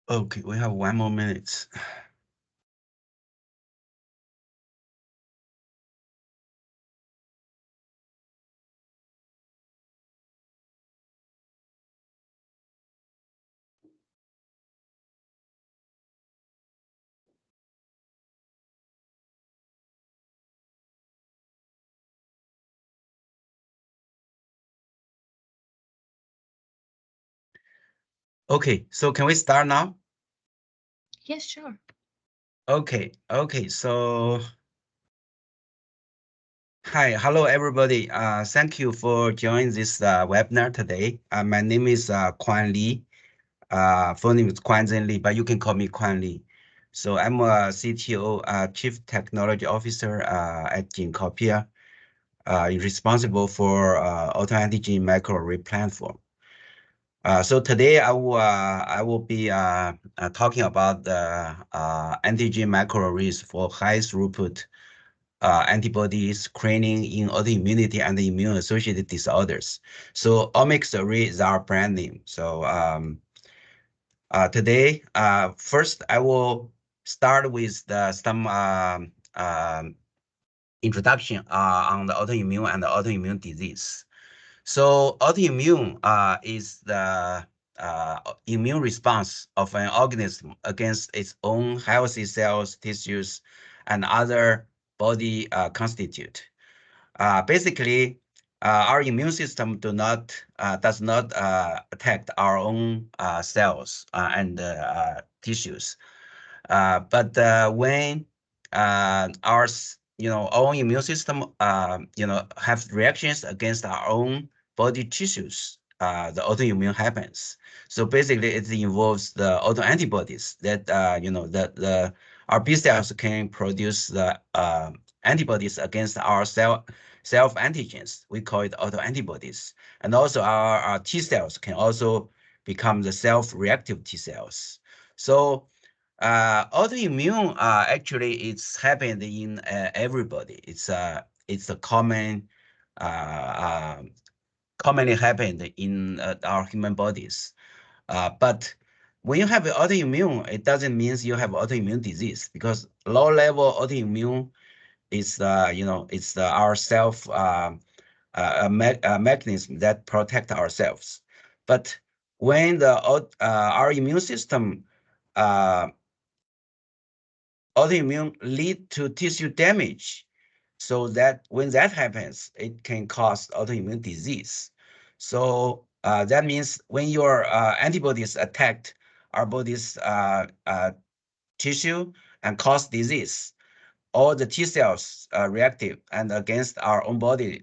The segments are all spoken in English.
Okay, we have 1 more minute. Okay, so can we start now? Yes, sure. Okay, so hi, hello everybody. Thank you for joining this webinar today. My name is Quan Li. Full name is Quan Zhen Li, but you can call me Quan Li. So I'm a CTO, Chief Technology Officer at Gencopia, responsible for Autoantigen Microarray platform. So today I will be talking about the antigen microarrays for high throughput antibody screening in autoimmunity and immune-associated disorders. So OmicsArray is our brand name. So today, first I will start with some introduction on the autoimmune and the autoimmune disease. So autoimmune is the immune response of an organism against its own healthy cells, tissues, and other body constitute. Basically, our immune system does not attack our own cells and tissues. But when our own immune system have reactions against our own body tissues, the autoimmune happens. So basically, it involves the autoantibodies that the our B cells can produce the antibodies against our self antigens. We call it autoantibodies, and also our T cells can also become the self-reactive T cells. So autoimmune actually it's happened in everybody. It's a uh, commonly happened in our human bodies. But when you have autoimmune, it doesn't mean you have autoimmune disease because low-level autoimmune is it's our self mechanism that protect ourselves. But when our immune system uh, autoimmune lead to tissue damage. So that when that happens, it can cause autoimmune disease. So that means when your antibodies attacked our body's tissue and cause disease, all the T cells are reactive and against our own body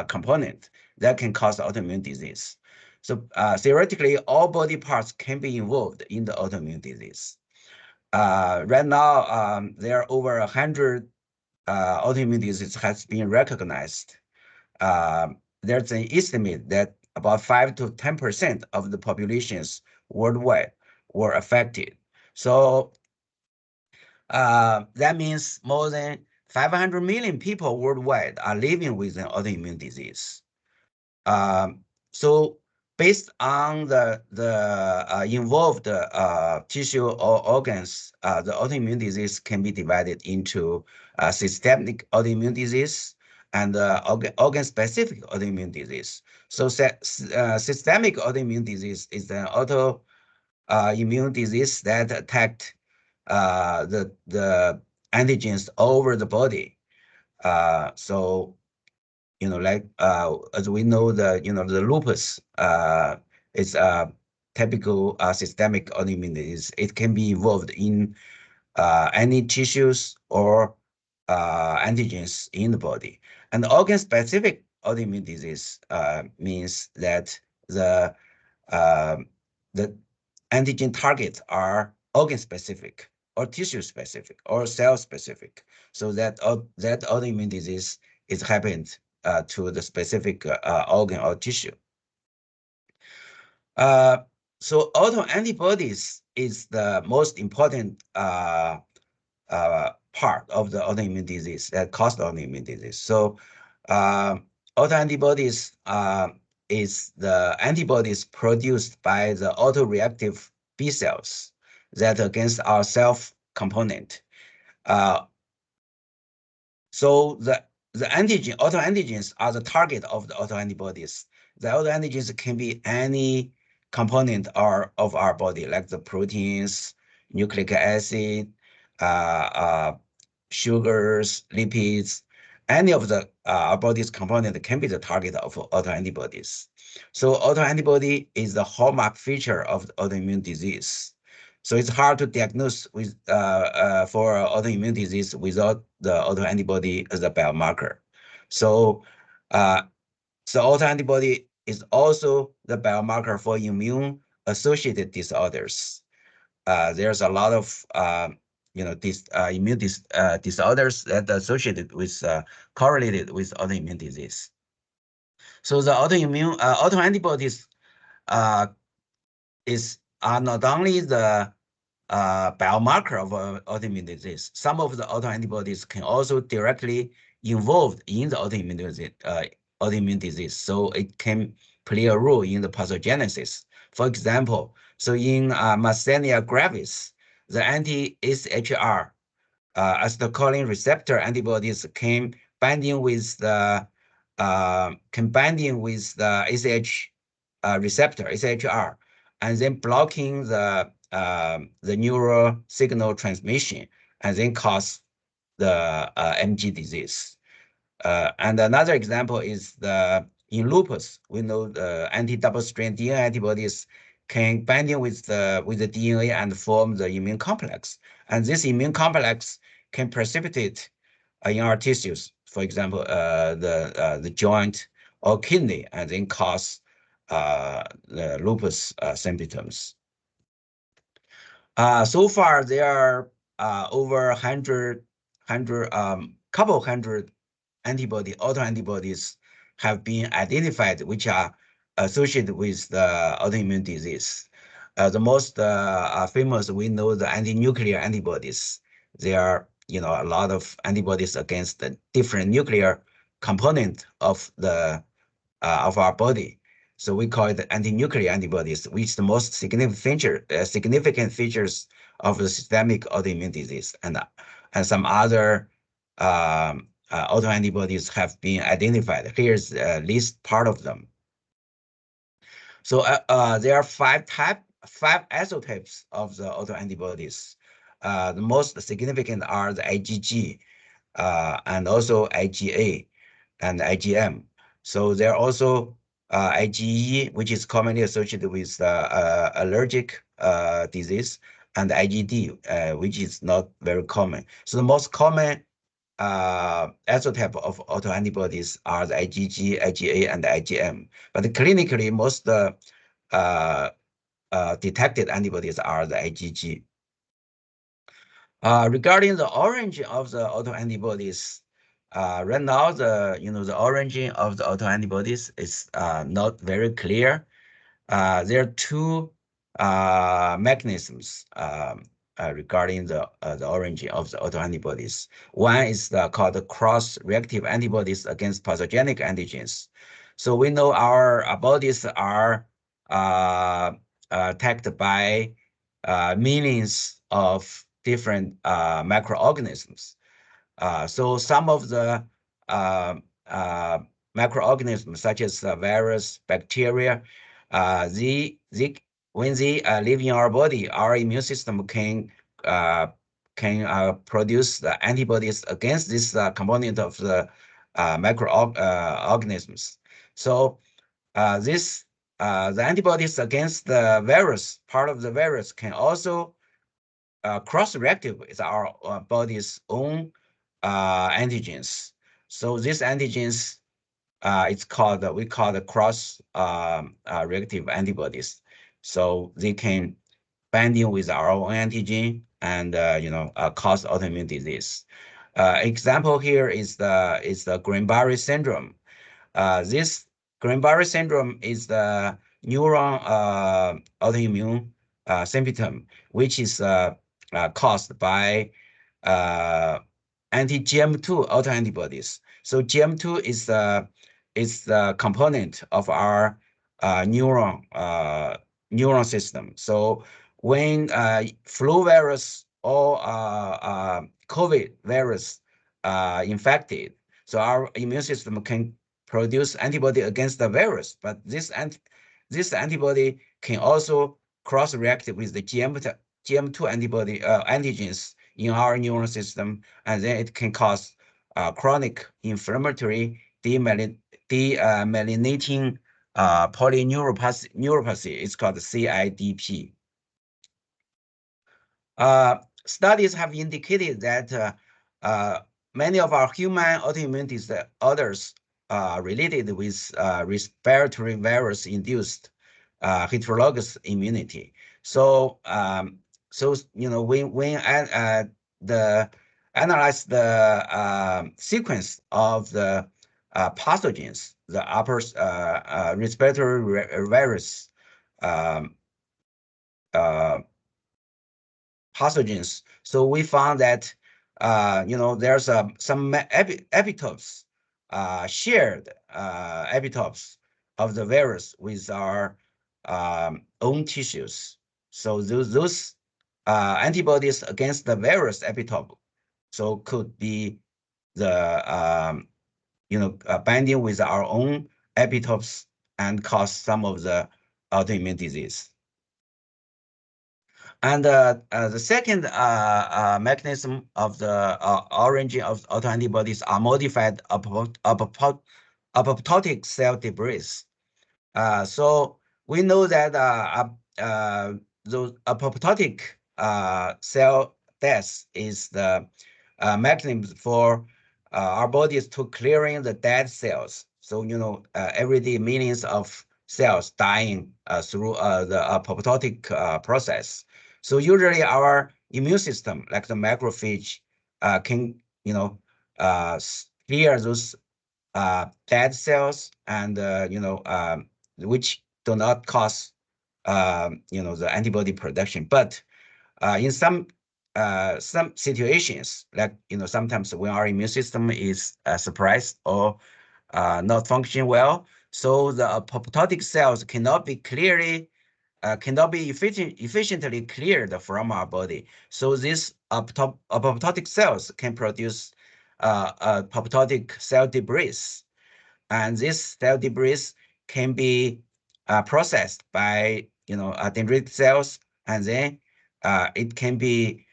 component that can cause autoimmune disease. So theoretically, all body parts can be involved in the autoimmune disease. Right now, there are over 100 autoimmune diseases has been recognized. There's an estimate that about 5 to 10% of the populations worldwide were affected. So that means more than 500 million people worldwide are living with an autoimmune disease. So based on the involved tissue or organs, the autoimmune disease can be divided into systemic autoimmune disease and organ-specific autoimmune disease. So systemic autoimmune disease is an autoimmune disease that attacked the antigens all over the body. So like as we know, the lupus is a typical systemic autoimmune disease. It can be involved in any tissues or antigens in the body. And organ-specific autoimmune disease means that uh, the antigen targets are organ-specific or tissue-specific or cell-specific. So that autoimmune disease is happened to the specific organ or tissue. Uh, so autoantibodies is the most important part of the autoimmune disease that cause autoimmune disease. So autoantibodies is the antibodies produced by the autoreactive B cells that against our self component. So the antigen, autoantigens are the target of the autoantibodies. The autoantigens can be any component of our body, like the proteins, nucleic acid, sugars, lipids, any of the our body's component can be the target of autoantibodies. So autoantibody is the hallmark feature of the autoimmune disease. So it's hard to diagnose with for autoimmune disease without the autoantibody as a biomarker. So, uh, so autoantibody is also the biomarker for immune-associated disorders. There's a lot of immune disorders that associated with correlated with autoimmune disease. So the autoantibodies are not only the biomarker of autoimmune disease. Some of the autoantibodies can also directly involved in the autoimmune disease, so it can play a role in the pathogenesis. For example, so in Myasthenia gravis, the anti-AChR acetylcholine receptor antibodies can binding with the ACH receptor AChR, and then blocking the neural signal transmission, and then cause the MG disease. And another example is in lupus, we know the anti-double-strand DNA antibodies can binding with the DNA and form the immune complex. And this immune complex can precipitate in our tissues, for example, the joint or kidney, and then cause the lupus symptoms. So far, there are over 100, couple hundred autoantibodies have been identified, which are associated with the autoimmune disease. The most famous, we know the anti-nuclear antibodies. There are, a lot of antibodies against the different nuclear component of our body. So we call it anti-nuclear antibodies, which is the most significant features of the systemic autoimmune disease, and some other autoantibodies have been identified. Here's at least part of them. So there are five isotypes of the autoantibodies. The most significant are the IgG, and also IgA and IgM. So there are also IgE, which is commonly associated with allergic disease, and IgD, which is not very common. So the most common isotype of autoantibodies are the IgG, IgA, and IgM. But clinically, most detected antibodies are the IgG. Regarding the origin of the autoantibodies, right now the origin of the autoantibodies is not very clear. There are two mechanisms regarding the origin of the autoantibodies. One is called the cross-reactive antibodies against pathogenic antigens. So we know our bodies are attacked by millions of different microorganisms. So some of the microorganisms, such as virus, bacteria, when they live in our body, our immune system can produce the antibodies against this component of the microorganisms. So the antibodies against the virus, part of the virus, can also cross-reactive with our body's own antigens. So these antigens, we call the cross-reactive antibodies. So they can binding with our own antigen and cause autoimmune disease. Example here is the Guillain-Barré syndrome. This Guillain-Barré syndrome is the neuron autoimmune symptom, which is caused by anti-GM2 autoantibodies. So GM2 is the component of our neuron system. So when flu virus or COVID virus infected, so our immune system can produce antibody against the virus, but this antibody can also cross-react with the GM2 antibody antigens in our neuron system, and then it can cause chronic inflammatory demyelinating polyneuropathy. It's called CIDP. Studies have indicated that many of our human autoimmune disorders related with respiratory virus-induced heterologous immunity. So, when analyze the sequence of the pathogens, the upper respiratory virus pathogens. So we found that there's some epitopes, shared epitopes of the virus with our own tissues. So those antibodies against the virus epitope, so could be the binding with our own epitopes and cause some of the autoimmune disease. And the second mechanism of the origin of autoantibodies are modified apoptotic cell debris. So we know that those apoptotic cell death is the mechanism for our bodies to clearing the dead cells. So every day millions of cells dying through the apoptotic process. So usually our immune system, like the macrophage, can clear those dead cells and which do not cause the antibody production. But in some situations, like sometimes when our immune system is suppressed or not functioning well, so the apoptotic cells cannot be efficiently cleared from our body. So these apoptotic cells can produce apoptotic cell debris. And this cell debris can be processed by dendritic cells, and then it can be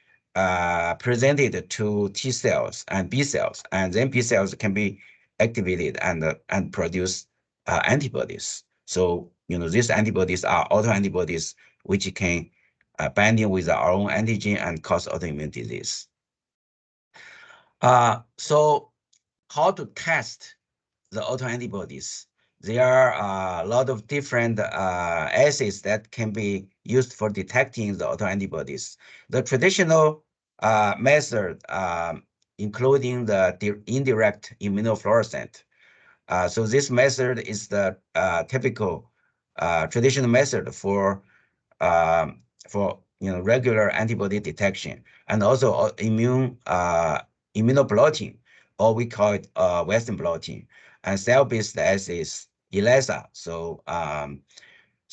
presented to T cells and B cells, and then B cells can be activated and produce antibodies. So these antibodies are autoantibodies which can binding with our own antigen and cause autoimmune disease. So how to test the autoantibodies? There are a lot of different assays that can be used for detecting the autoantibodies. The traditional method, including the indirect immunofluorescence. So this method is the typical traditional method for regular antibody detection, and also immunoblotting, or we call it Western blotting, and cell-based assays, ELISA. So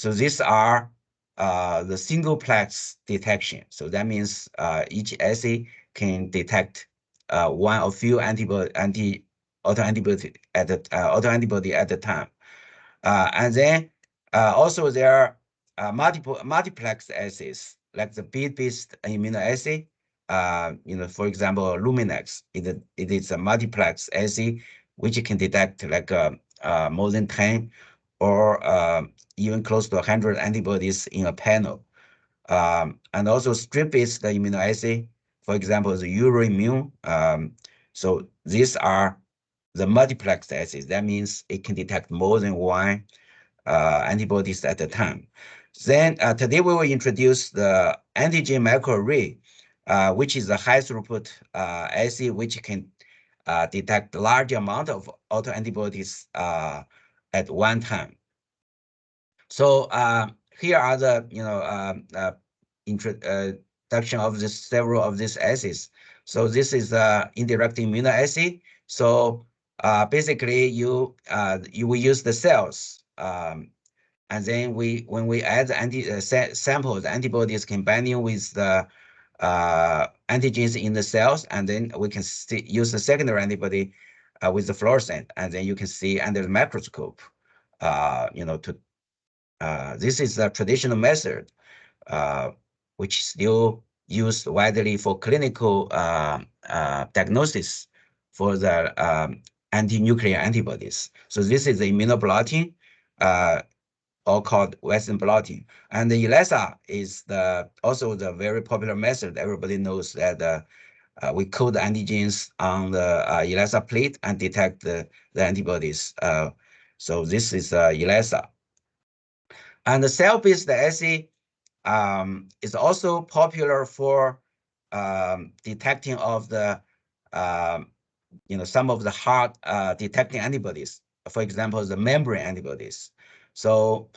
these are the single-plex detection. So that means each assay can detect one or few autoantibody at the time. And then also there are multiplex assays, like the bead-based immunoassay. For example, Luminex. It is a multiplex assay which can detect like more than 10 or even close to 100 antibodies in a panel. And also strip-based immunoassay, for example, the Autoimmune. So these are the multiplex assays. That means it can detect more than one antibodies at a time. Then today we will introduce the Antigen Microarray, which is a high-throughput assay which can detect large amount of autoantibodies at one time. So here are the introduction of several of these assays. So this is the indirect immunoassay. So basically, you will use the cells and then when we add samples, antibodies can binding with the antigens in the cells, and then we can use the secondary antibody with the fluorescent, and then you can see under the microscope, this is the traditional method, which is still used widely for clinical diagnosis for the anti-nuclear antibodies. So this is the immunoblotting, or called Western blotting. And the ELISA is also the very popular method. Everybody knows that we code antigens on the ELISA plate and detect the antibodies. So this is ELISA. And the cell-based assay is also popular for detecting of the some of the hard detecting antibodies. For example, the membrane antibodies. So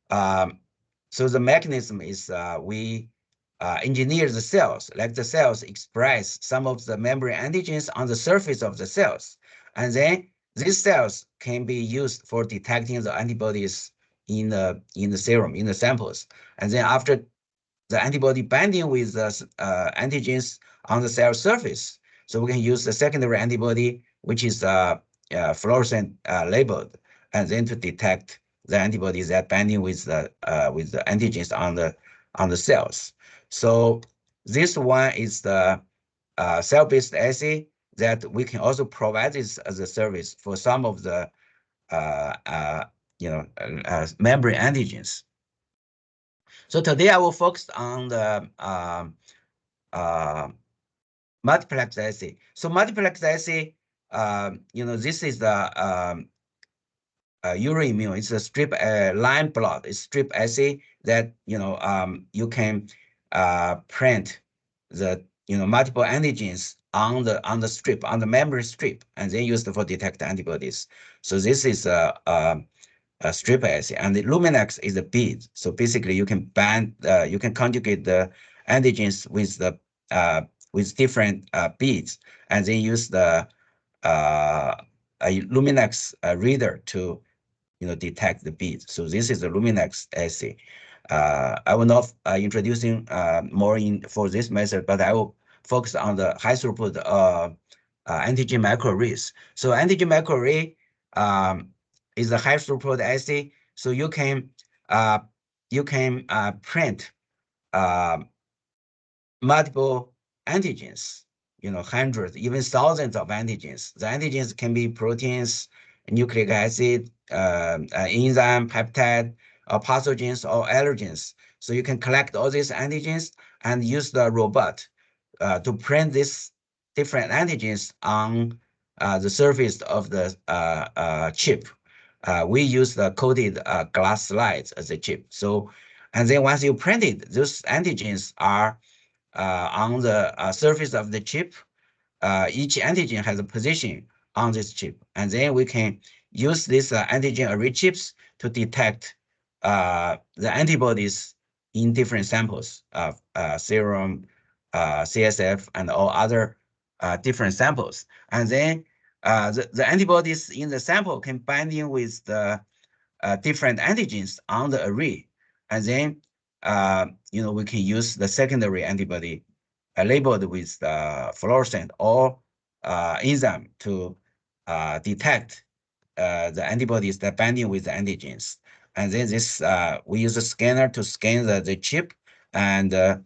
so the mechanism is we engineer the cells, like the cells express some of the membrane antigens on the surface of the cells, and then these cells can be used for detecting the antibodies in the serum, in the samples. And then after the antibody binding with the antigens on the cell surface, so we can use the secondary antibody, which is fluorescent labeled, and then to detect the antibodies that binding with the antigens on the cells. So this one is the cell-based assay that we can also provide this as a service for some of the membrane antigens. So today I will focus on the multiplex assay. So multiplex assay, this is the Autoimmune. It's a strip line plot. It's strip assay that you can print the multiple antigens on the strip, on the memory strip, and then use it for detect antibodies. So this is a strip assay, and the Luminex is a bead. So basically, you can bind, you can conjugate the antigens with the with different beads, and then use the Luminex reader to detect the beads. So this is the Luminex assay. I will not introducing more for this method, but I will focus on the high throughput antigen microarrays. So antigen microarray is a high throughput assay. So you can print multiple antigens, hundreds, even thousands of antigens. The antigens can be proteins, nucleic acid, enzyme, peptide, or pathogens or allergens. So you can collect all these antigens and use the robot to print these different antigens on the surface of the chip. We use the coated glass slides as a chip. So, and then once you print it, those antigens are on the surface of the chip. Each antigen has a position on this chip, and then we can use these antigen array chips to detect the antibodies in different samples of serum, CSF, and all other different samples. And then the antibodies in the sample can bind in with the different antigens on the array. And then, we can use the secondary antibody labeled with fluorescent or enzyme to detect the antibodies that binding with the antigens. And then this, we use a scanner to scan the chip, and the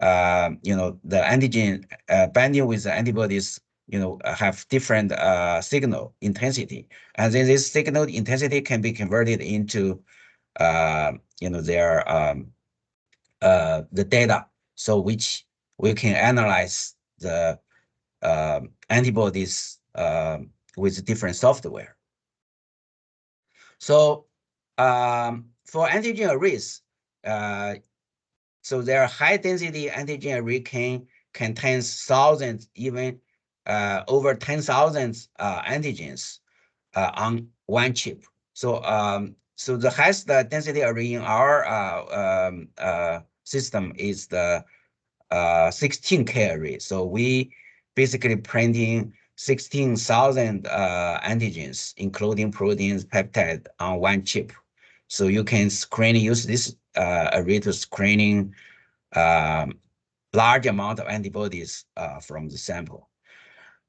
antigen binding with the antibodies, have different signal intensity. And then this signal intensity can be converted into, their the data, so which we can analyze the antibodies with different software. So for antigen arrays, so their high density antigen array can contain thousands, even over 10,000 antigens on one chip. So so the highest density array in our system is the 16K array. So we basically printing 16,000 antigens, including proteins, peptide on one chip. So you can use this array to screening large amount of antibodies from the sample.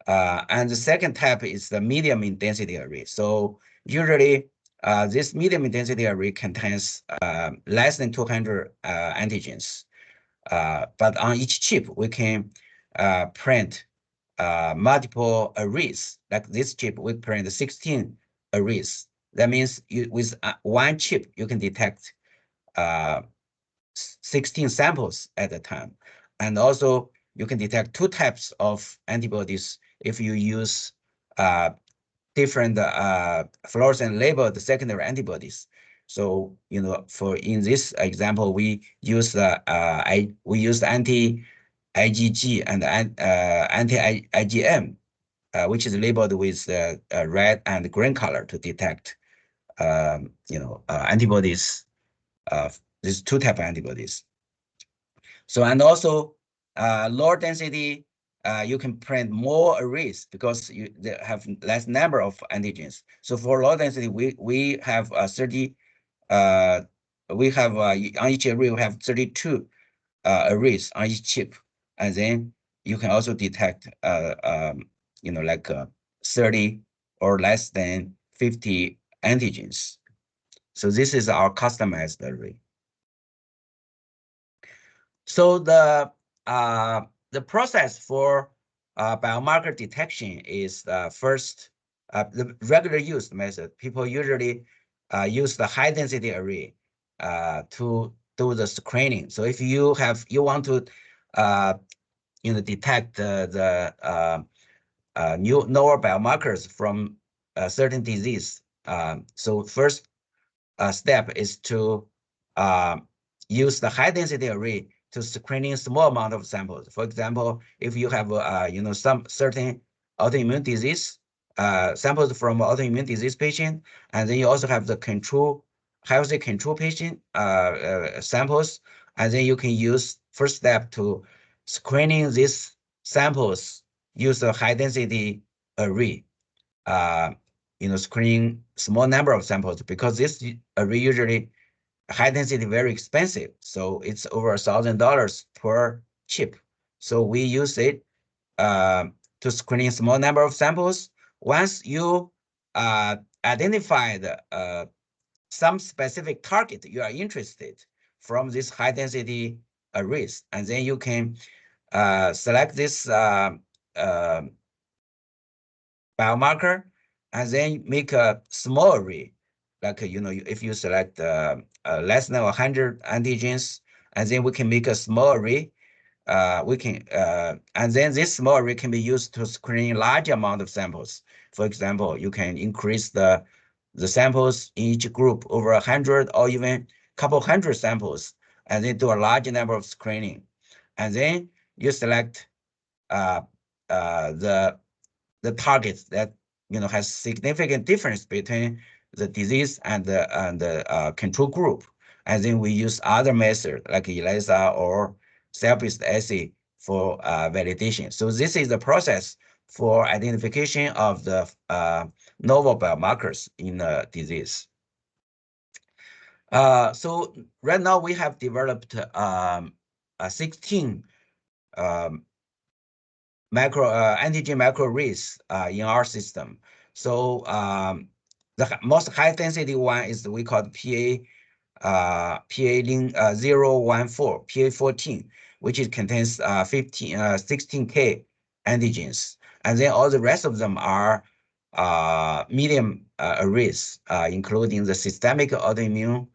And the second type is the medium intensity array. So usually this medium intensity array contains less than 200 antigens. But on each chip, we can print multiple arrays. Like this chip, we print 16 arrays. That means with one chip, you can detect 16 samples at a time. And also, you can detect two types of antibodies if you use different fluorescent labeled secondary antibodies. So, for in this example, we use anti-IgG and anti-IgM, which is labeled with red and green color to detect, antibodies. These two type of antibodies. So, and also lower density, you can print more arrays because they have less number of antigens. So for low density, we have 30. We have on each array we have 32 arrays on each chip, and then you can also detect like 30 or less than 50 antigens. So this is our customized array. So the process for biomarker detection is first the regular use method. People usually use the high density array to do the screening. So if you want to detect the novel biomarkers from a certain disease, so first step is to use the high density array to screening small amount of samples. For example, if you have some certain autoimmune disease, samples from autoimmune disease patient, and then you also have the healthy control patient samples, and then you can use first step to screening these samples, use a high density array, screening small number of samples, because this array usually high density very expensive. So it's over $1,000 per chip. So we use it to screen small number of samples. Once you identify some specific target you are interested from this high density arrays, and then you can select this biomarker, and then make a small array. Like, if you select less than 100 antigens, and then we can make a small array. And then this small array can be used to screen large amount of samples. For example, you can increase the samples in each group over 100 or even couple hundred samples, and then do a large number of screening. And then you select the targets that has significant difference between the disease and the control group, and then we use other methods like ELISA or cell-based assay for validation. So this is the process for identification of the novel biomarkers in the disease. So right now we have developed 16 antigen microarrays in our system. So the most high density one is we call PA014, PA14, which contains 16K antigens. And then all the rest of them are medium arrays, including the systemic autoimmune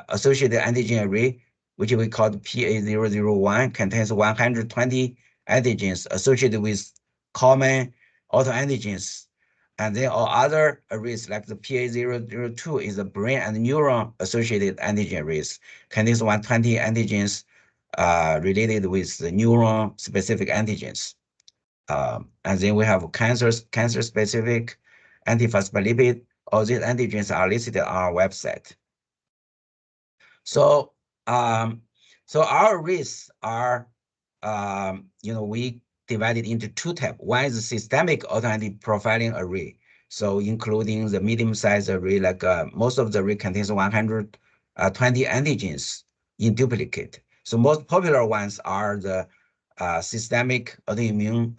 associated antigen array, which we call PA001, contains 120 antigens associated with common autoantigens. And then all other arrays like the PA002 is the brain and neuron associated antigen arrays, contains 120 antigens related with the neuron specific antigens. And then we have cancer specific antiphospholipid. All these antigens are listed on our website. So our arrays are we divided into two types. One is a systemic autoantibody profiling array. So including the medium-sized array, like most of the array contains 120 antigens in duplicate. So most popular ones are the systemic autoimmune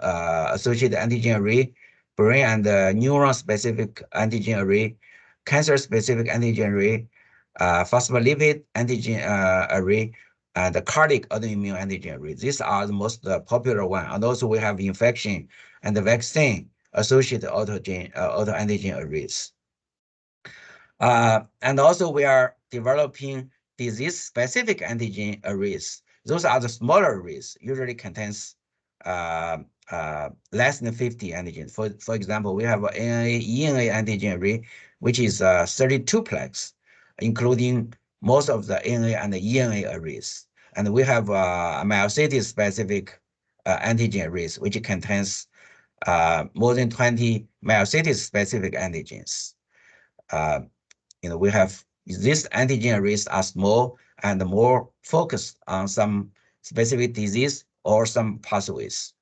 associated antigen array, brain and neuron-specific antigen array, cancer-specific antigen array, phospholipid antigen array, and the cardiac autoimmune antigen array. These are the most popular one. And also we have infection and the vaccine associated autoantigen arrays. And also we are developing disease-specific antigen arrays. Those are the smaller arrays, usually contains less than 50 antigens. For example, we have an ENA antigen array, which is 32-plex, including most of the ENA and the ENA arrays. And we have a myositis-specific antigen arrays, which contains more than 20 myositis-specific antigens. We have these antigen arrays are small and more focused on some specific disease or some pathways.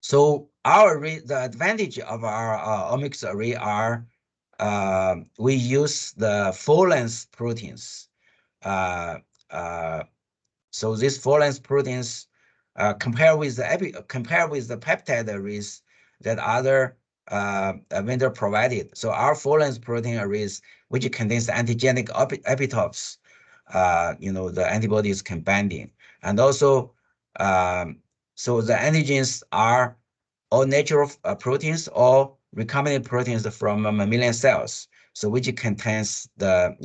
So the advantage of our OmicsArray are we use the full-length proteins. So these full-length proteins compare with the peptide arrays that other vendor provided. So our full-length protein arrays, which contains antigenic epitopes, the antibodies can binding, and also so the antigens are all natural proteins or recombinant proteins from mammalian cells. So which contains the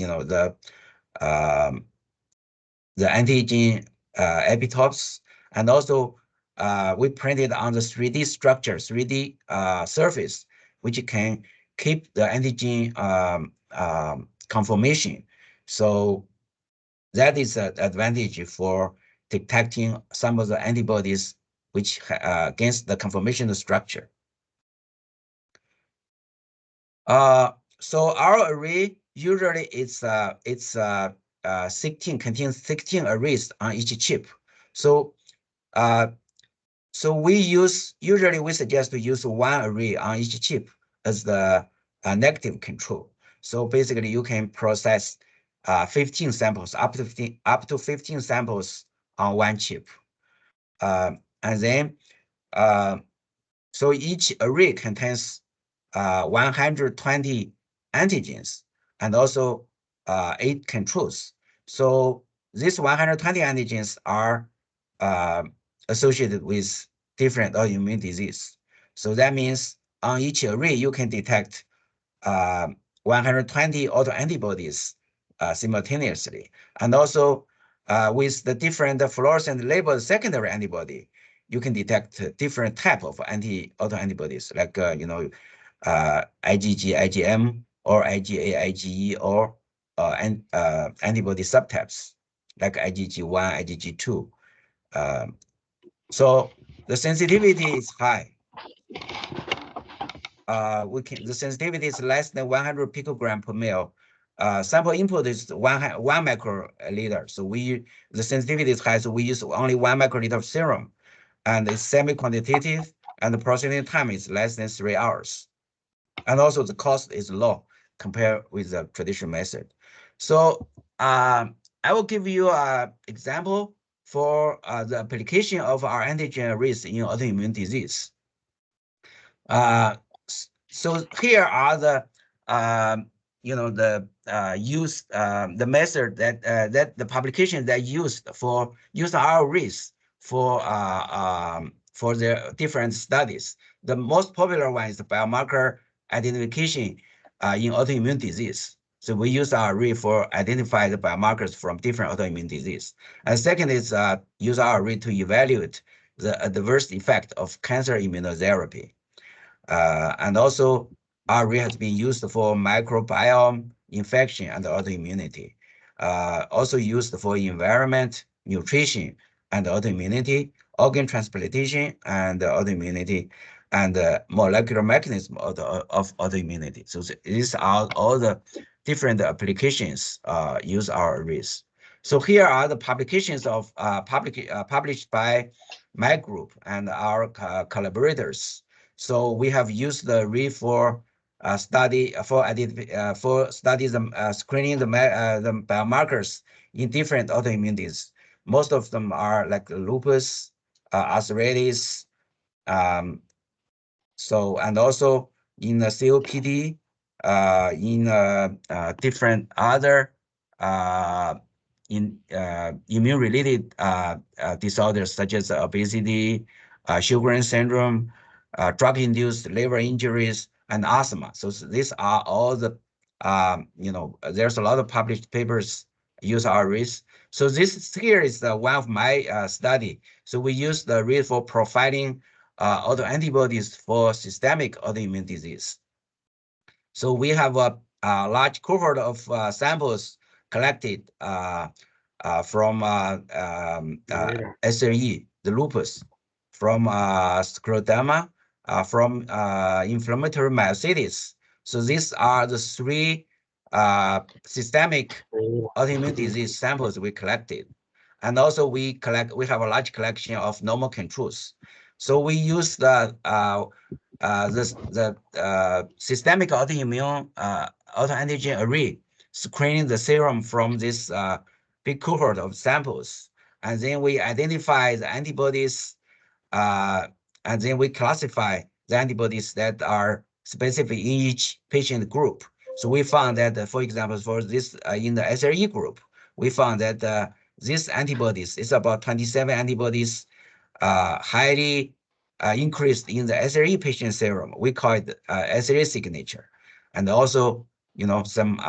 antigen epitopes, and also we printed on the 3D structure, 3D surface, which can keep the antigen conformation. So that is an advantage for detecting some of the antibodies which against the conformational structure. So our array usually it's 16 contains 16 arrays on each chip. So we usually suggest to use one array on each chip as the negative control. So basically you can process 15 samples, up to 15 samples on one chip. And then so each array contains 120 antigens and also 8 controls. So these 120 antigens are associated with different autoimmune disease. So that means on each array, you can detect 120 autoantibodies simultaneously. And also with the different fluorescent labeled secondary antibody, you can detect different type of autoantibodies, like IgG, IgM, or IgA, IgE, or antibody subtypes like IgG1, IgG2. So the sensitivity is high. The sensitivity is less than 100 picogram per ml. Sample input is one microliter. So the sensitivity is high, so we use only 1 microliter of serum, and it's semi-quantitative, and the processing time is less than 3 hours. And also the cost is low compared with the traditional method. So I will give you an example for the application of our antigen arrays in autoimmune disease. So here are the the method that the publication that use our arrays for their different studies. The most popular one is the biomarker identification in autoimmune disease. So we use our array for identify the biomarkers from different autoimmune disease. And second is use our array to evaluate the adverse effect of cancer immunotherapy. And also our array has been used for microbiome infection and autoimmunity. Also used for environment, nutrition, and autoimmunity, organ transplantation, and autoimmunity, and molecular mechanism of autoimmunity. So these are all the different applications use our arrays. So here are the publications of published by my group and our collaborators. So we have used the read for study for studies screening the biomarkers in different autoimmune diseases. Most of them are like lupus, arthritis, so and also in the COPD, in different other immune-related disorders such as obesity, Sjogren's syndrome, drug-induced liver injuries, and asthma. So these are all the there's a lot of published papers use our arrays. So this here is one of my study. So we use the array for profiling autoantibodies for systemic autoimmune disease. So we have a large cohort of samples collected from SLE, the lupus, from scleroderma, from inflammatory myositis. So these are the three systemic autoimmune disease samples we collected. And also we have a large collection of normal controls. So we use the systemic autoimmune autoantigen array, screening the serum from this big cohort of samples. And then we identify the antibodies, and then we classify the antibodies that are specific in each patient group. So we found that, for example, for this in the SLE group, we found that these antibodies is about 27 antibodies, highly increased in the SLE patient serum. We call it SLE signature, and also some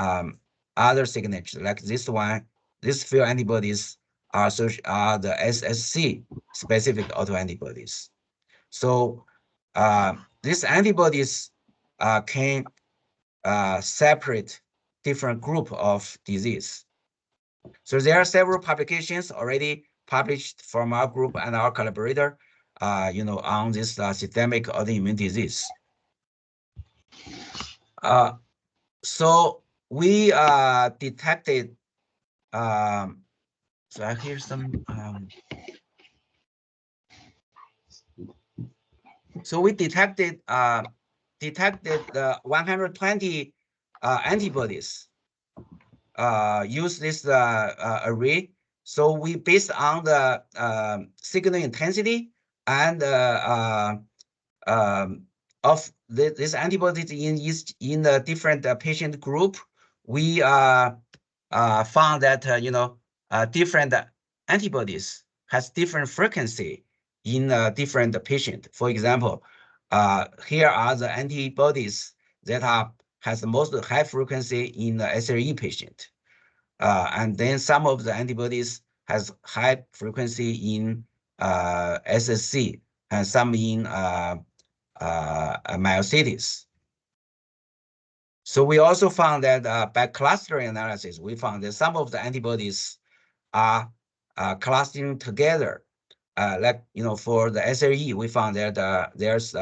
other signatures like this one. These few antibodies are the SSC specific autoantibodies. So these antibodies can separate different group of disease. So there are several publications already published from our group and our collaborator, on this systemic autoimmune disease. So we detected. So I hear some. So we detected the 120 antibodies. Use this array. So we based on the signal intensity and of this antibodies in the different patient group, we found that different antibodies has different frequency in different patient. For example, here are the antibodies that has the most high frequency in the SLE patient. And then some of the antibodies has high frequency in SSC and some in myositis. So we also found that by clustering analysis, we found that some of the antibodies are clustering together. Like for the SLE, we found that there's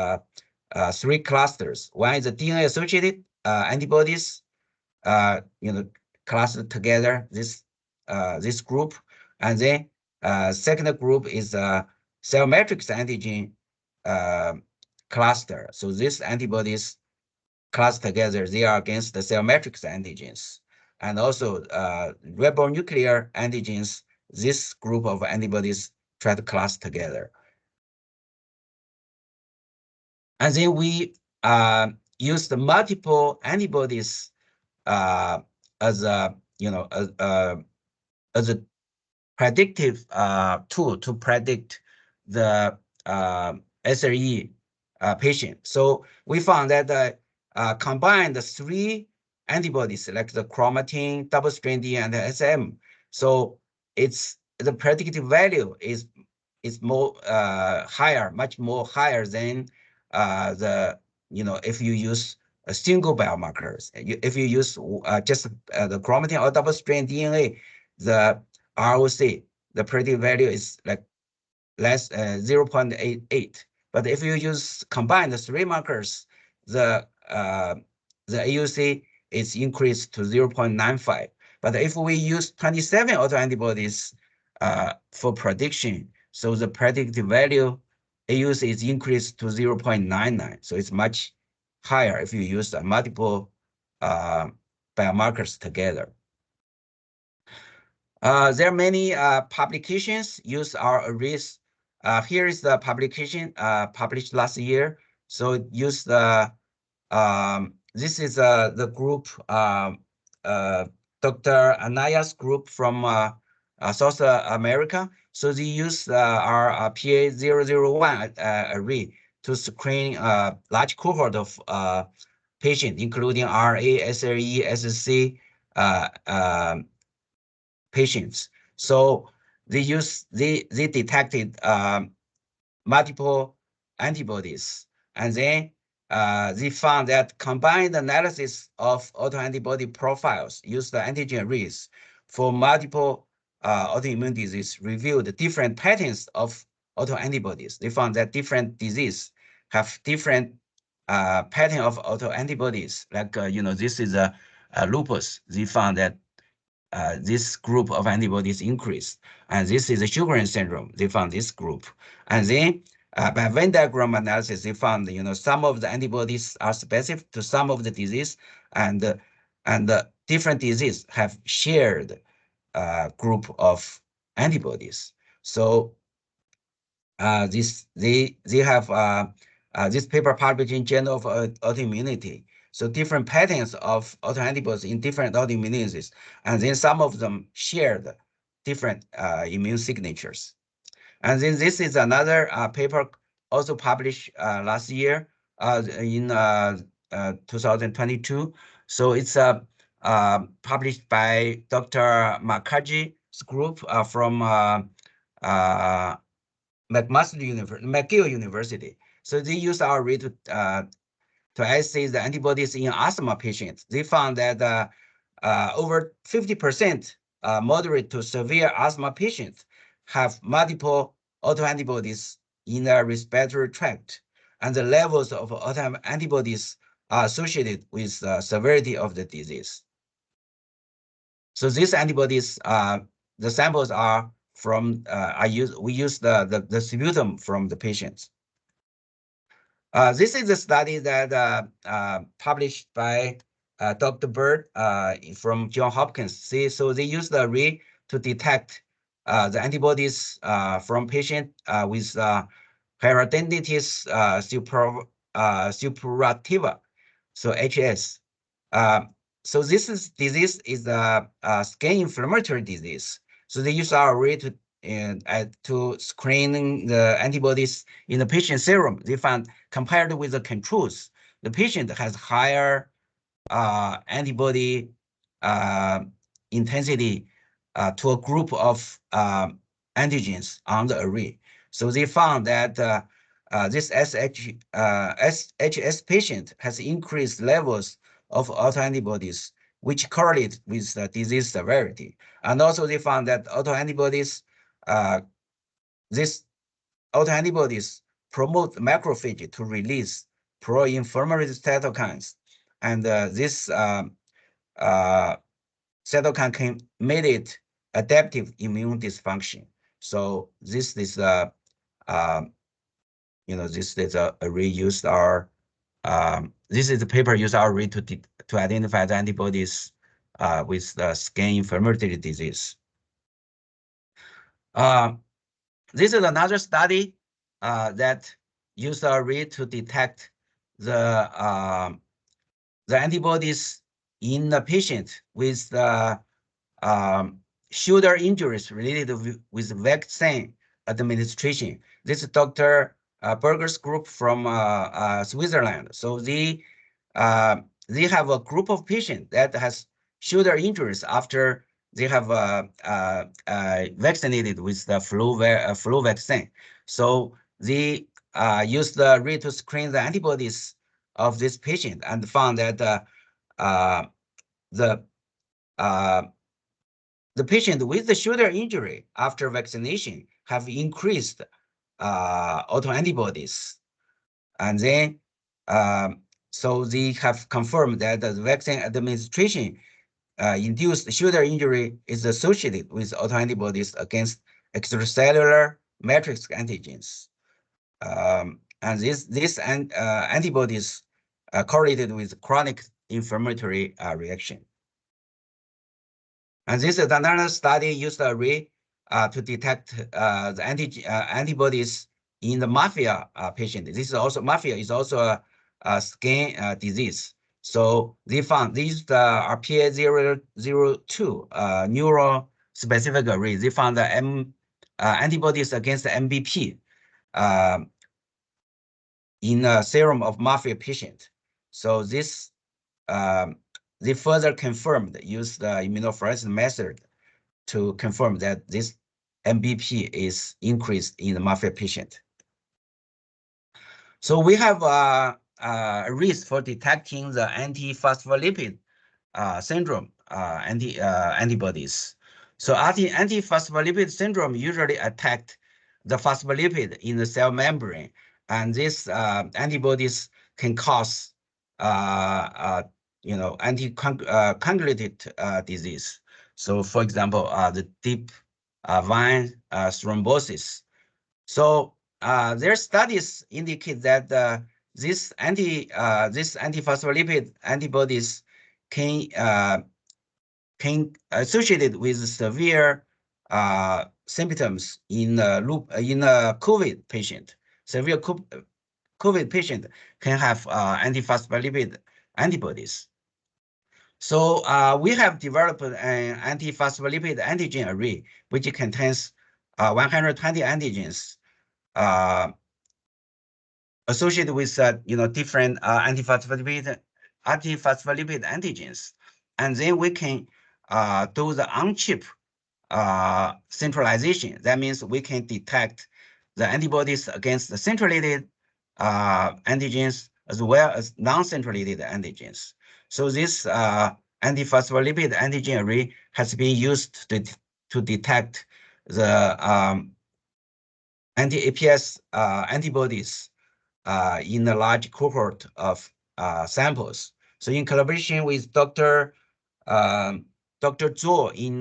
3 clusters. One is the DNA-associated antibodies, clustered together this group, and then second group is cell matrix antigen cluster. So these antibodies cluster together, they are against the cell matrix antigens, and also ribonuclear antigens. This group of antibodies try to cluster together. And then we use the multiple antibodies as a as a predictive tool to predict the SLE patient. So we found that combine the 3 antibodies like the chromatin, double-stranded, and the SM. So it's the predictive value is more higher, much more higher than if you use a single biomarkers. If you use just the chromatin or double-stranded DNA, the ROC, the predictive value is like less 0.88. But if you use combine the 3 markers, the AUC is increased to 0.95. But if we use 27 autoantibodies for prediction, so the predictive value AUC is increased to 0.99. So it's much higher if you use multiple biomarkers together. There are many publications use our arrays. Here is the publication published last year. So it used the this is the group Dr. Anaya's group from South America. So they use our PA001 array to screen a large cohort of patients, including RA, SLE, SC patients. So they detected multiple antibodies, and then they found that combined analysis of autoantibody profiles used the antigen arrays for multiple autoimmune disease revealed different patterns of autoantibodies. They found that different diseases have different pattern of autoantibodies. Like this is a lupus. They found that this group of antibodies increased, and this is a Sjögren's syndrome. They found this group, and then by Venn diagram analysis, they found some of the antibodies are specific to some of the disease, and different disease have shared group of antibodies. So they have this paper published in Journal of Autoimmunity. So different patterns of autoantibodies in different autoimmunities, and then some of them shared different immune signatures. And then this is another paper also published last year in 2022. So it's published by Dr. Mukherjee's group from McGill University. So they use our array to assay the antibodies in asthma patients. They found that over 50% moderate to severe asthma patients have multiple autoantibodies in the respiratory tract, and the levels of autoantibodies are associated with the severity of the disease. So these antibodies, the samples are from we use the sputum from the patients. This is a study that published by Dr. Bird from Johns Hopkins. So they use the array to detect the antibodies from patient with hidradenitis suppurativa, so HS. So this disease is a skin inflammatory disease. So they use our array to screen the antibodies in the patient serum. They found compared with the controls, the patient has higher antibody intensity to a group of antigens on the array. So they found that this HS patient has increased levels of autoantibodies, which correlate with the disease severity. And also they found that these autoantibodies promote macrophage to release pro-inflammatory cytokines. And this cytokine can mediate adaptive immune dysfunction. So this is this is a array used our this is the paper used our array to identify the antibodies with the skin inflammatory disease. This is another study that used our array to detect the antibodies in the patient with shoulder injuries related with vaccine administration. This is Dr. Berger's group from Switzerland. So they have a group of patients that has shoulder injuries after they have vaccinated with the flu vaccine. So they used the array to screen the antibodies of this patient and found that the patient with the shoulder injury after vaccination have increased autoantibodies, and then so they have confirmed that the vaccine administration induced shoulder injury is associated with autoantibodies against extracellular matrix antigens. And these antibodies correlated with chronic inflammatory reaction. And this is another study used array to detect the antibodies in the mafia patient. This is also mafia is also a skin disease. So they found these are PA002 neural specific array. They found the antibodies against the MBP in a serum of mafia patient. So this they further confirmed use the immunofluorescence method to confirm that this MBP is increased in the mafia patient. So we have a risk for detecting the anti-phospholipid syndrome antibodies. So anti-phospholipid syndrome usually attack the phospholipid in the cell membrane, and these antibodies can cause anticoagulated disease. So, for example, the deep vein thrombosis. So their studies indicate that these antiphospholipid antibodies can associated with severe symptoms in a COVID patient. Severe COVID patient can have antiphospholipid antibodies. So we have developed an antiphospholipid antigen array, which contains 120 antigens associated with different antiphospholipid antigens, and then we can do the on-chip centralization. That means we can detect the antibodies against the centralated antigens as well as non-centralated antigens. So this antiphospholipid antigen array has been used to detect the anti-APS antibodies in a large cohort of samples. So in collaboration with Dr. Zhou in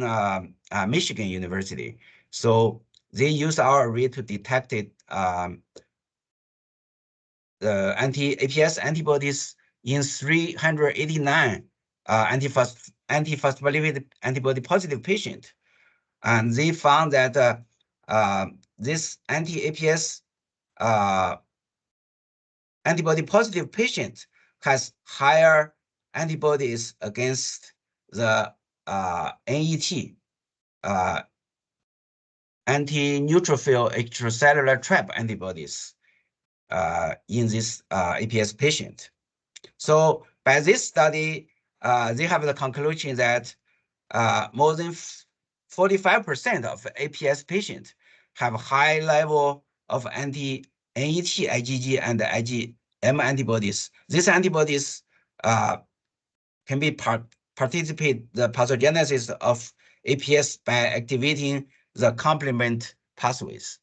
Michigan University, so they use our array to detect it, the anti-APS antibodies in 389 antiphospholipid antibody positive patient, and they found that this anti-APS antibody positive patient has higher antibodies against the NET, anti-neutrophil extracellular trap antibodies in this APS patient. So by this study, they have the conclusion that more than 45% of APS patients have high level of anti-NET, IgG, and IgM antibodies. These antibodies can be participate the pathogenesis of APS by activating the complement pathways.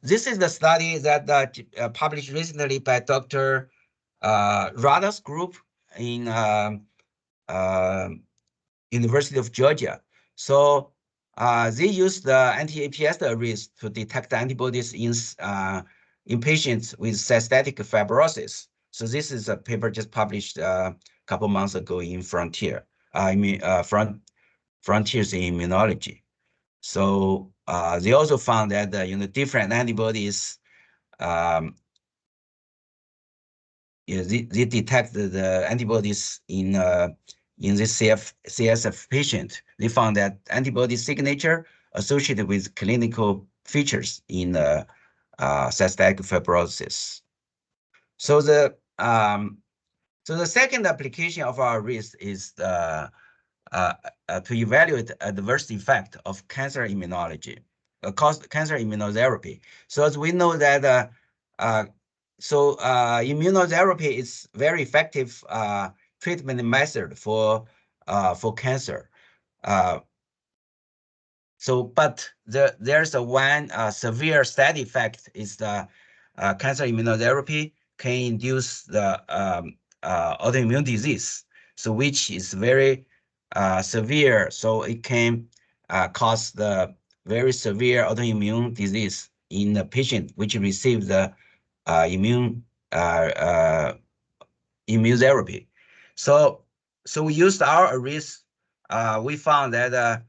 This is the study that published recently by Dr. Rada's group in University of Georgia. So they use the anti-APS arrays to detect antibodies in patients with cystatic fibrosis. So this is a paper just published a couple months ago in Frontiers in Immunology. So they also found that different antibodies, they detect the antibodies in this CSF patient. They found that antibody signature associated with clinical features in cystatic fibrosis. So the second application of our risk is to evaluate adverse effect of cancer immunology, cancer immunotherapy. So as we know that immunotherapy is very effective treatment method for cancer. But there's one severe side effect is the cancer immunotherapy can induce the autoimmune disease, so which is very severe. So it can cause the very severe autoimmune disease in the patient which received the immunotherapy. So we used our arrays. We found that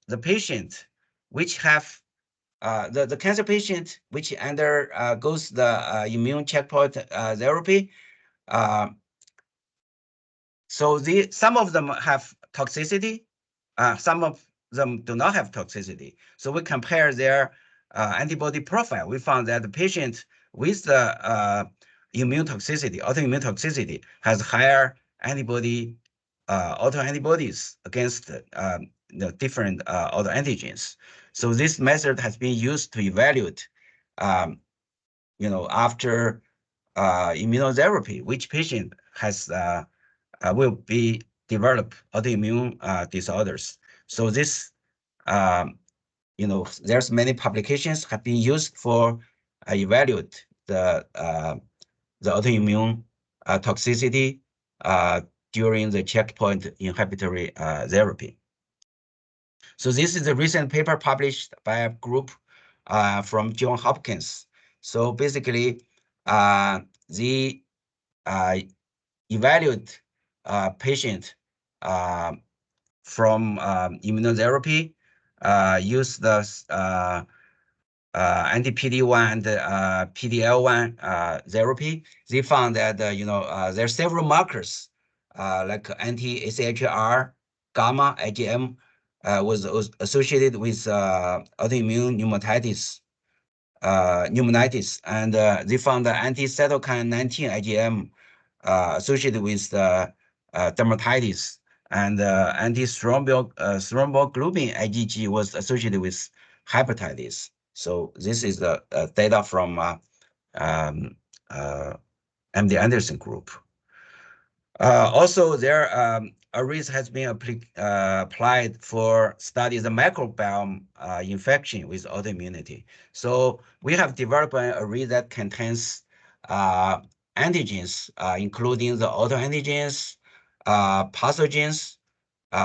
the patient which have the cancer patient which undergoes the immune checkpoint therapy. So some of them have toxicity, some of them do not have toxicity. So we compare their antibody profile. We found that the patient with the immune toxicity, autoimmune toxicity, has higher antibody, autoantibodies against the different autoantigens. So this method has been used to evaluate, after immunotherapy, which patient has will be develop autoimmune disorders. So this, there's many publications have been used for evaluate the autoimmune toxicity during the checkpoint inhibitory therapy. So this is a recent paper published by a group from Johns Hopkins. So basically, they evaluate patient from immunotherapy, use the anti-PD-1 and PD-L1 therapy. They found that there are several markers like anti-AChR, gamma, IgM was associated with autoimmune pneumonitis, and they found the anti-cytokine 19 IgM associated with dermatitis, and anti-thromboglobulin IgG was associated with hepatitis. So this is the data from MD Anderson group. Also, their arrays has been applied for study the microbiome infection with autoimmunity. So we have developed an array that contains antigens, including the autoantigens, pathogens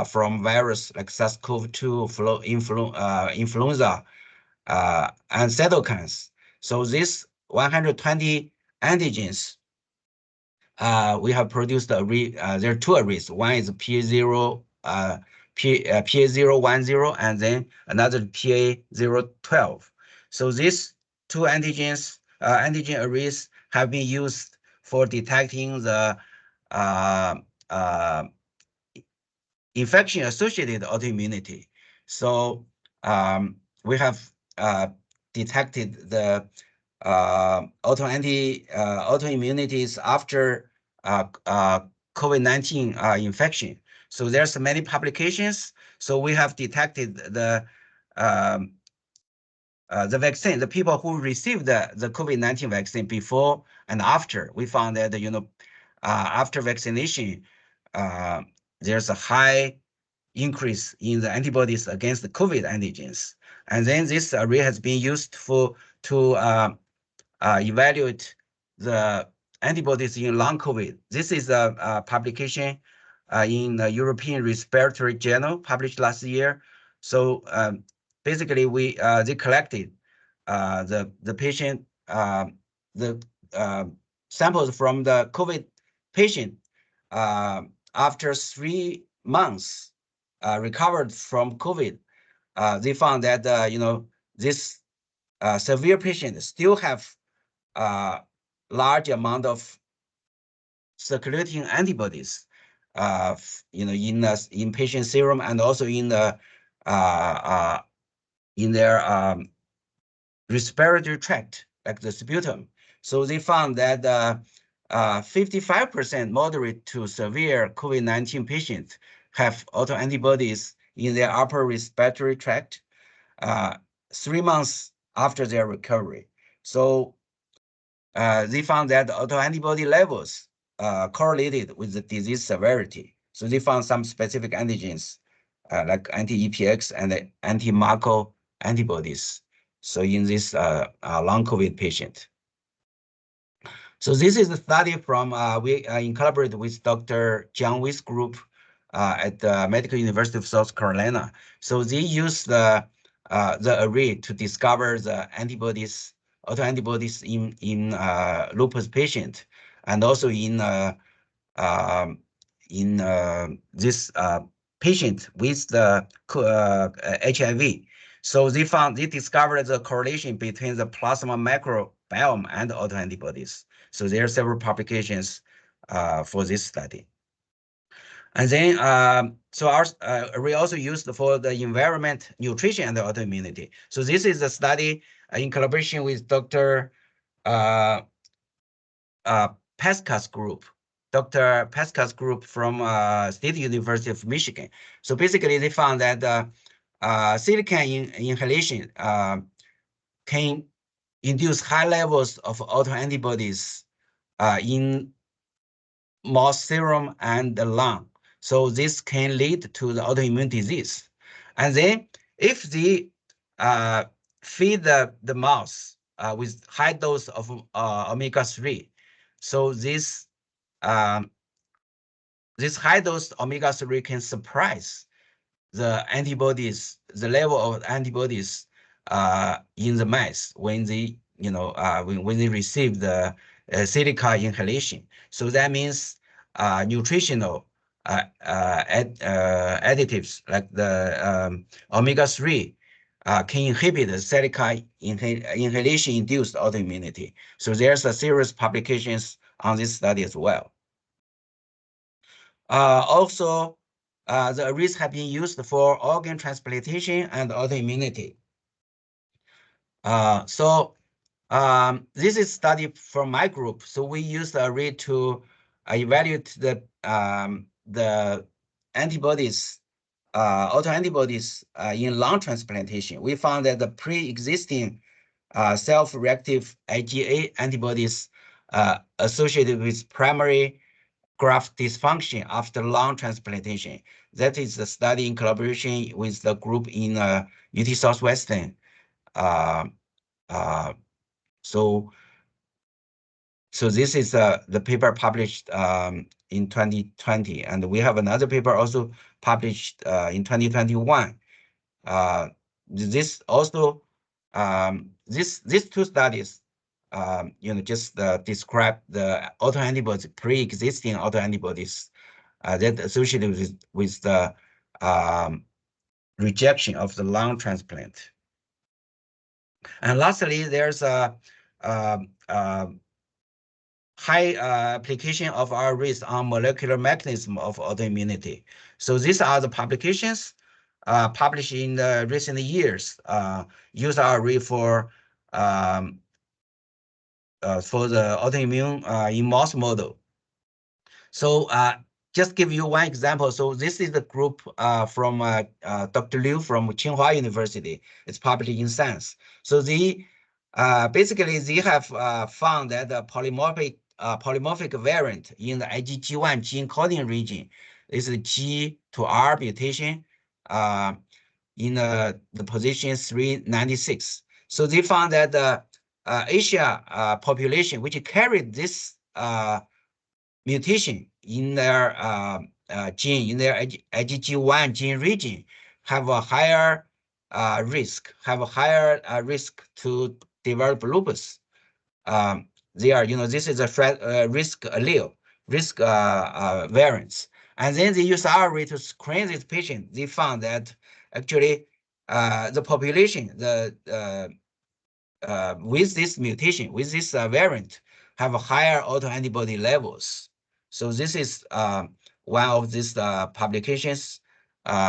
from virus like SARS-CoV-2, influenza, and cytokines. So this 120 antigens, we have produced array. There are two arrays. One is PA0, PA010, and then another PA012. So these two antigen arrays have been used for detecting the infection-associated autoimmunity. So we have detected the autoimmunities after COVID-19 infection. So there's many publications. So we have detected the vaccine, the people who received the COVID-19 vaccine before and after. We found that after vaccination, there's a high increase in the antibodies against the COVID antigens. And then this array has been used to evaluate the antibodies in long COVID. This is a publication in the European Respiratory Journal published last year. So basically, they collected the patient samples from the COVID patient after 3 months recovered from COVID. They found that this severe patient still have large amount of circulating antibodies, in patient serum and also in their respiratory tract, like the sputum. So they found that 55% moderate to severe COVID-19 patients have autoantibodies in their upper respiratory tract 3 months after their recovery. So they found that autoantibody levels correlated with the disease severity. So they found some specific antigens like anti-EPX and anti-Marco antibodies. So in this long COVID patient. So this is a study from, we in collaborate with Dr. John Weiss group at the Medical University of South Carolina. So they use the the array to discover the antibodies, autoantibodies in lupus patient, and also in this patient with the HIV. So they discovered the correlation between the plasma microbiome and autoantibodies. So there are several publications for this study. And then, so our we also used for the environment, nutrition, and autoimmunity. So this is a study in collaboration with Dr. Pesca's group, Dr. Pesca's group from State University of Michigan. So basically, they found that silicon inhalation can induce high levels of autoantibodies in mouse serum and the lung. So this can lead to the autoimmune disease. And then if they feed the mouse with high dose of omega-3, so this high dose omega-3 can suppress the antibodies, the level of antibodies in the mice when they, when they receive the silica inhalation. So that means nutritional additives like the omega-3 can inhibit the silica inhalation-induced autoimmunity. So there's a serious publications on this study as well. Also, the arrays have been used for organ transplantation and autoimmunity. This is study from my group. So we used the array to evaluate the antibodies, autoantibodies in lung transplantation. We found that the pre-existing self-reactive IgA antibodies associated with primary graft dysfunction after lung transplantation. That is the study in collaboration with the group in UT Southwestern. So this is the paper published in 2020, and we have another paper also published in 2021. This also these two studies just describe the autoantibodies, pre-existing autoantibodies that associated with the rejection of the lung transplant. And lastly, there's a high application of our arrays on molecular mechanism of autoimmunity. So these are the publications published in the recent years. Use our array for the autoimmune in mouse model. So just give you one example. So this is the group from Dr. Liu from Tsinghua University. It's published in Science. So they basically they have found that the polymorphic variant in the IgG1 gene coding region is the G to R mutation in the position 396. So they found that the Asia population, which carried this mutation in their gene, in their IgG1 gene region, have a higher risk to develop lupus. They are, this is a risk allele, risk variants. And then they use our array to screen this patient. They found that actually the population, with this mutation, with this variant, have higher autoantibody levels. So this is one of these publications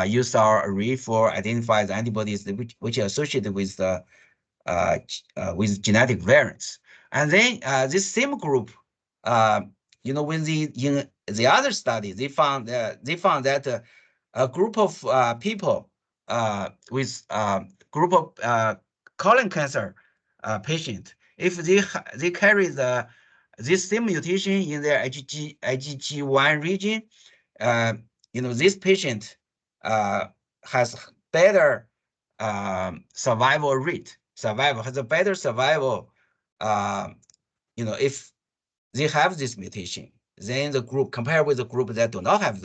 used our array for identify the antibodies which are associated with the with genetic variants. And then this same group, when in the other study, they found that a group of people with group of colon cancer patient, if they carry this same mutation in their IgG1 region, this patient has better survival rate. Has a better survival. If they have this mutation, then the group compared with the group that do not have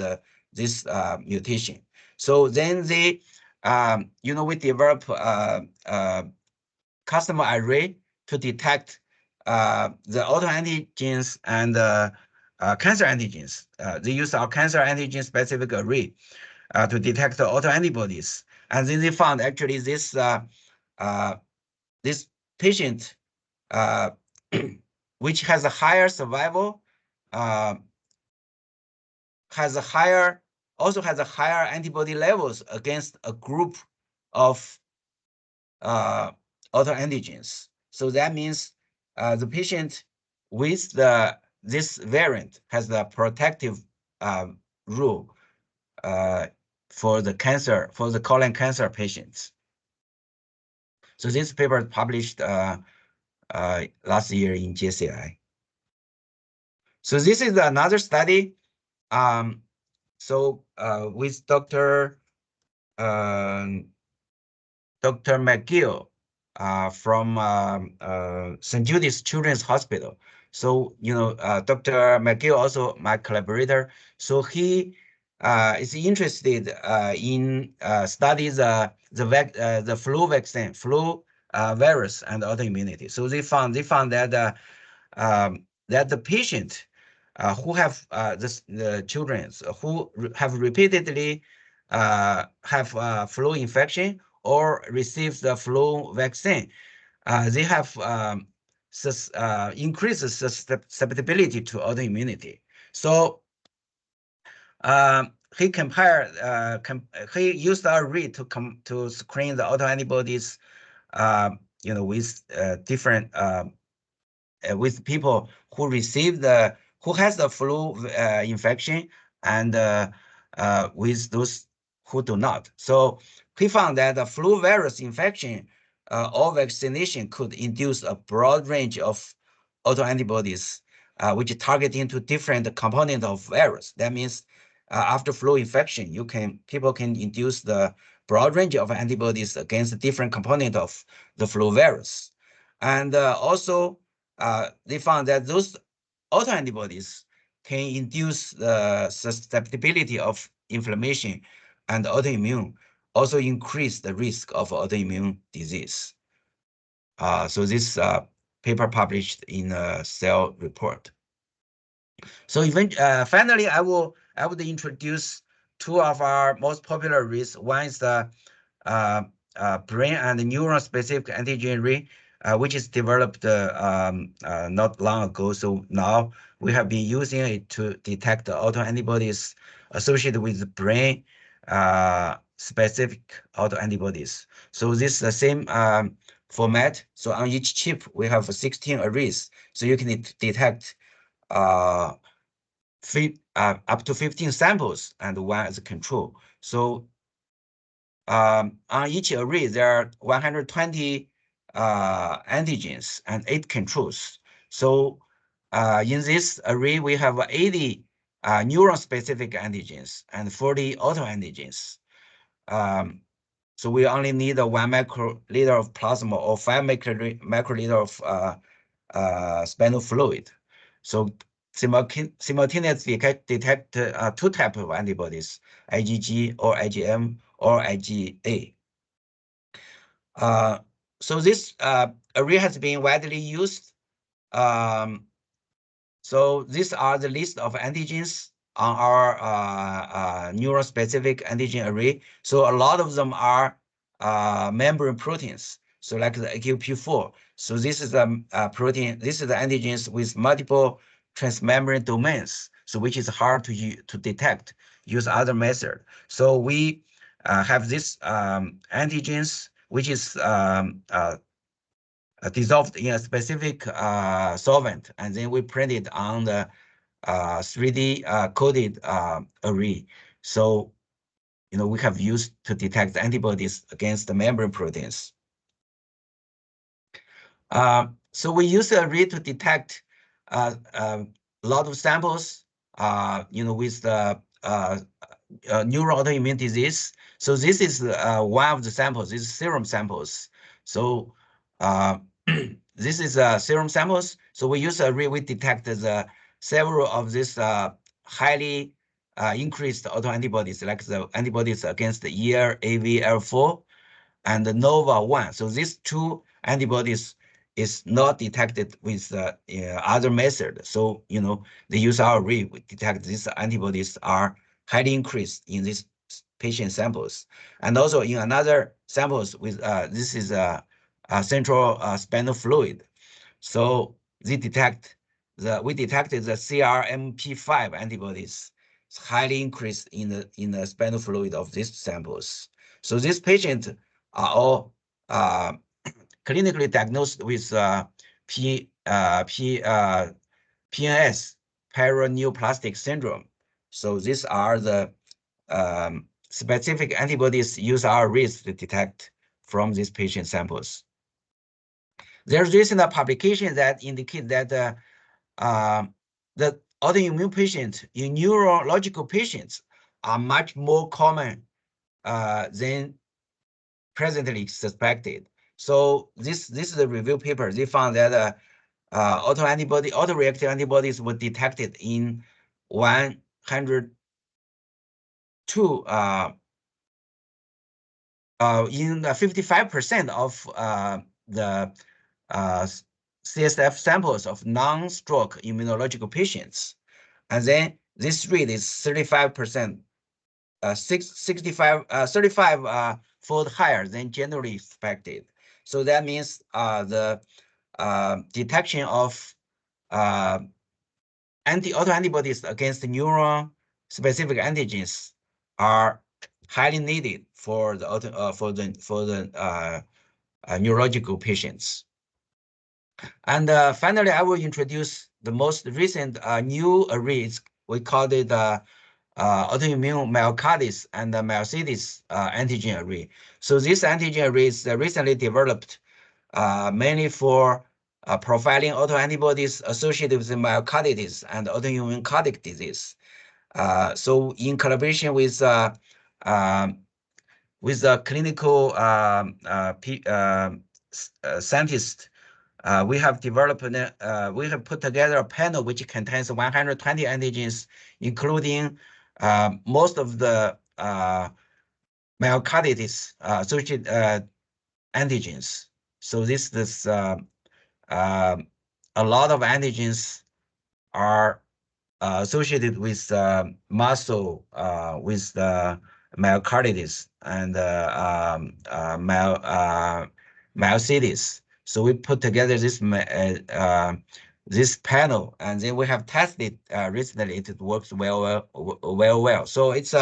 this mutation. So then they we develop custom array to detect the autoantigens and cancer antigens. They use our cancer antigen specific array to detect the autoantibodies. And then they found actually this patient which has a higher survival also has a higher antibody levels against a group of autoantigens. So that means the patient with this variant has the protective rule for the colon cancer patients. So this paper published last year in JCI. So this is another study. With Dr. McGill from St. Jude's Children's Hospital. So, Dr. McGill also my collaborator. So he is interested in study the flu vaccine, flu virus and autoimmunity. So they found that that the patient who have the children who have repeatedly have flu infection or receive the flu vaccine, they have increased susceptibility to autoimmunity. So he compared, he used our read to screen the autoantibodies, with different with people who receive who has the flu infection and with those who do not. So he found that the flu virus infection or vaccination could induce a broad range of autoantibodies, which target into different components of virus. That means after flu infection, people can induce the broad range of antibodies against different components of the flu virus. And also, they found that those autoantibodies can induce the susceptibility of inflammation and autoimmune, also increase the risk of autoimmune disease. So this paper published in a Cell report. So finally, I would introduce two of our most popular arrays. One is the brain and neuron specific antigen array, which is developed not long ago. So now we have been using it to detect the autoantibodies associated with the brain specific autoantibodies. So this is the same format. So on each chip, we have 16 arrays. So you can detect up to 15 samples and one as a control. So on each array, there are 120 antigens and 8 controls. So in this array, we have 80 neuron-specific antigens and 40 autoantigens. So we only need 1 microliter of plasma or 5 microliter of spinal fluid. So simultaneously detect 2 types of antibodies, IgG or IgM or IgA. So this array has been widely used. So these are the list of antigens on our neuron-specific antigen array. So a lot of them are membrane proteins. So like the AQP4. So this is a protein. This is the antigens with multiple transmembrane domains. So which is hard to detect. Use other method. So we have this antigens which is dissolved in a specific solvent, and then we print it on the 3D coded array. So, we have used to detect antibodies against the membrane proteins. So we use the array to detect a lot of samples, with the neuroautoimmune disease. So this is one of the samples. This is serum samples. So this is serum samples. So we use array. We detect several of these highly increased autoantibodies, like the antibodies against the ER-AV-L4 and the NOVA1. So these two antibodies is not detected with other method. So, they use our array to detect these antibodies are highly increased in these patient samples. And also in another samples with, this is a central spinal fluid. So we detected the CRMP5 antibodies highly increased in the spinal fluid of these samples. So these patients are all clinically diagnosed with PNS, paraneoplastic syndrome. So these are the specific antibodies use our arrays to detect from these patient samples. There's recent publication that indicate that the autoimmune patients in neurological patients are much more common than presently suspected. So this is a review paper. They found that autoreactive antibodies were detected in 102 in 55% of the CSF samples of non-stroke immunological patients. And then this rate is 35%, 35-fold higher than generally expected. So that means the detection of autoantibodies against neuron-specific antigens are highly needed for the neurological patients. And finally, I will introduce the most recent new arrays. We call it autoimmune myocarditis and myositis antigen array. So this antigen array is recently developed mainly for profiling autoantibodies associated with myocarditis and autoimmune cardiac disease. So in collaboration with a clinical scientist, we have developed, we have put together a panel which contains 120 antigens, including most of the myocarditis associated antigens. So this is a lot of antigens are associated with muscle, with myocarditis and myositis. So we put together this panel, and then we have tested recently. It works well. So it's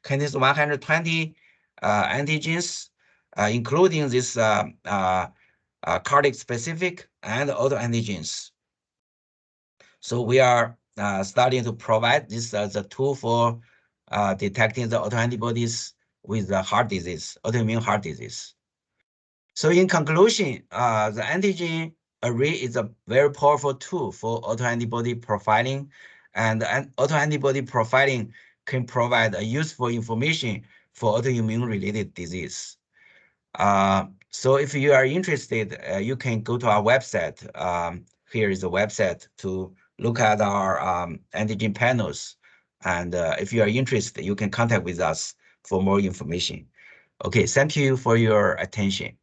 contains 120 antigens, including this cardiac specific and autoantigens. So we are starting to provide this as a tool for detecting the autoantibodies with the heart disease, autoimmune heart disease. So in conclusion, the antigen array is a very powerful tool for autoantibody profiling, and autoantibody profiling can provide a useful information for autoimmune related disease. So if you are interested, you can go to our website. Here is the website to look at our antigen panels. And if you are interested, you can contact with us for more information. Okay, thank you for your attention.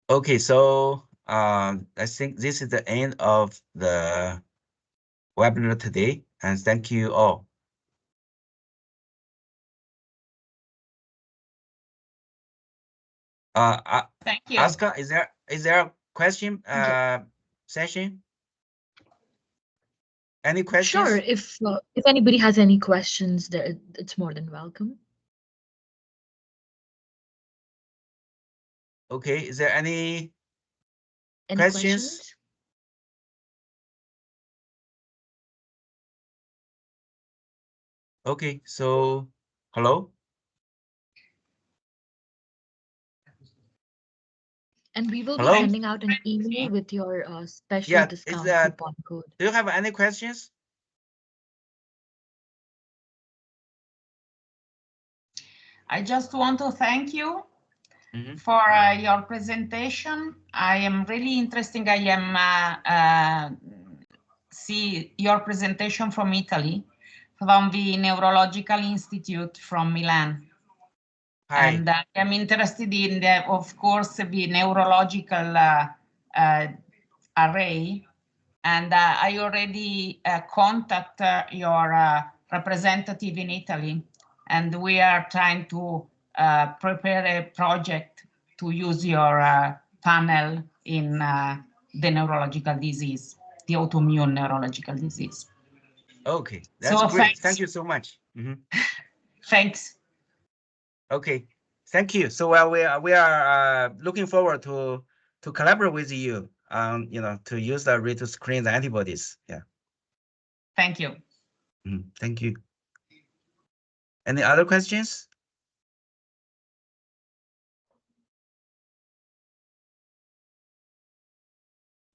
Okay, so I think this is the end of the webinar today, and thank you all. Thank you. Oscar, is there a question session? Any questions? Sure. If anybody has any questions, it's more than welcome. Okay, is there any questions? Okay, so hello? And we will Hello? be sending out an email with your special discount coupon code. Do you have any questions? I just want to thank you for your presentation. I am really interested. I am see your presentation from Italy, from the Neurological Institute from Milan. Hi. And I'm interested in, of course, the neurological array. And I already contact your representative in Italy, and we are trying to prepare a project to use your panel in the neurological disease, the autoimmune neurological disease. Okay, that's So great. thanks. Thank you so much. Thanks. Okay, thank you. So we are looking forward to collaborate with you, to use the array to screen the antibodies. Yeah. Thank you. Thank you. Any other questions?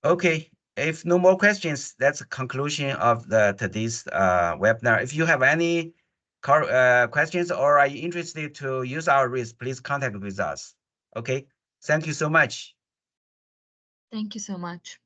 Okay, if no more questions, that's the conclusion of today's webinar. If you have any questions or are you interested to use our arrays, please contact with us. Okay, thank you so much. Thank you so much.